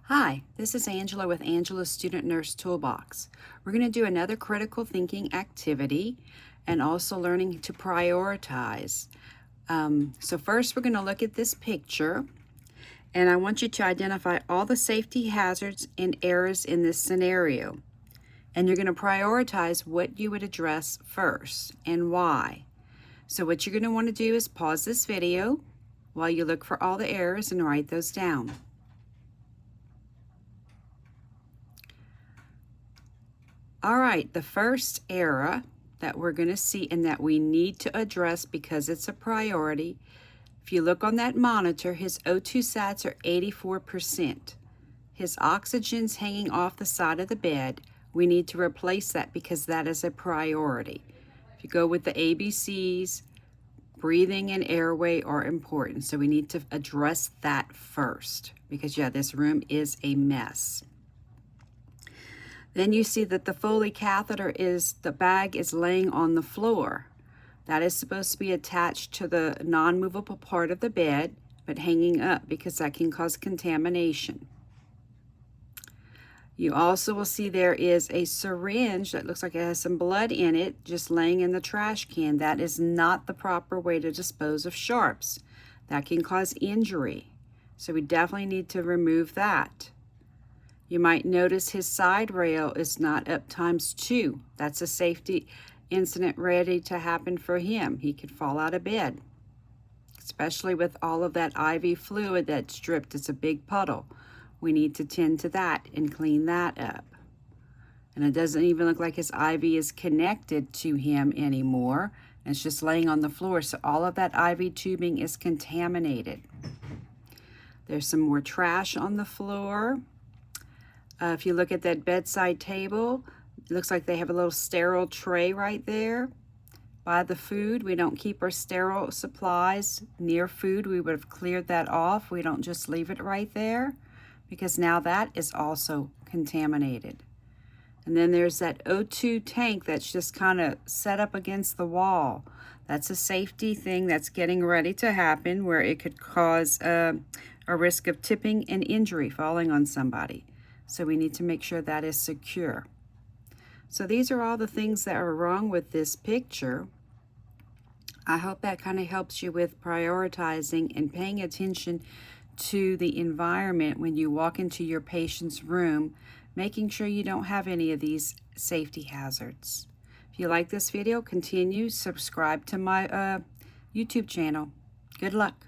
Hi, this is Angela with Angela's Student Nurse Toolbox. We're going to do another critical thinking activity and also learning to prioritize. So first we're going to look at this picture, and I want you to identify all the safety hazards and errors in this scenario. And you're going to prioritize what you would address first and why. So what you're going to want to do is pause this video while you look for all the errors and write those down. All right, the first error that we're going to see and that we need to address because it's a priority, if you look on that monitor, his O2 sats are 84%. His oxygen's hanging off the side of the bed. We need to replace that because that is a priority. If you go with the ABCs, breathing and airway are important. So we need to address that first because, yeah, this room is a mess. Then you see that the Foley catheter the bag is laying on the floor. That is supposed to be attached to the non-movable part of the bed, but hanging up because that can cause contamination. You also will see there is a syringe that looks like it has some blood in it, just laying in the trash can. That is not the proper way to dispose of sharps. That can cause injury. So we definitely need to remove that. You might notice his side rail is not up ×2. That's a safety incident ready to happen for him. He could fall out of bed, especially with all of that IV fluid that's dripped. It's a big puddle. We need to tend to that and clean that up. And it doesn't even look like his IV is connected to him anymore. It's just laying on the floor, so all of that IV tubing is contaminated. There's some more trash on the floor. If you look at that bedside table, it looks like they have a little sterile tray right there by the food. We don't keep our sterile supplies near food. We would have cleared that off. We don't just leave it right there because now that is also contaminated. And then there's that O2 tank that's just kind of set up against the wall. That's a safety thing that's getting ready to happen where it could cause a risk of tipping and injury, falling on somebody. So we need to make sure that is secure. So these are all the things that are wrong with this picture. I hope that kind of helps you with prioritizing and paying attention to the environment when you walk into your patient's room, making sure you don't have any of these safety hazards. If you like this video, subscribe to my YouTube channel. Good luck.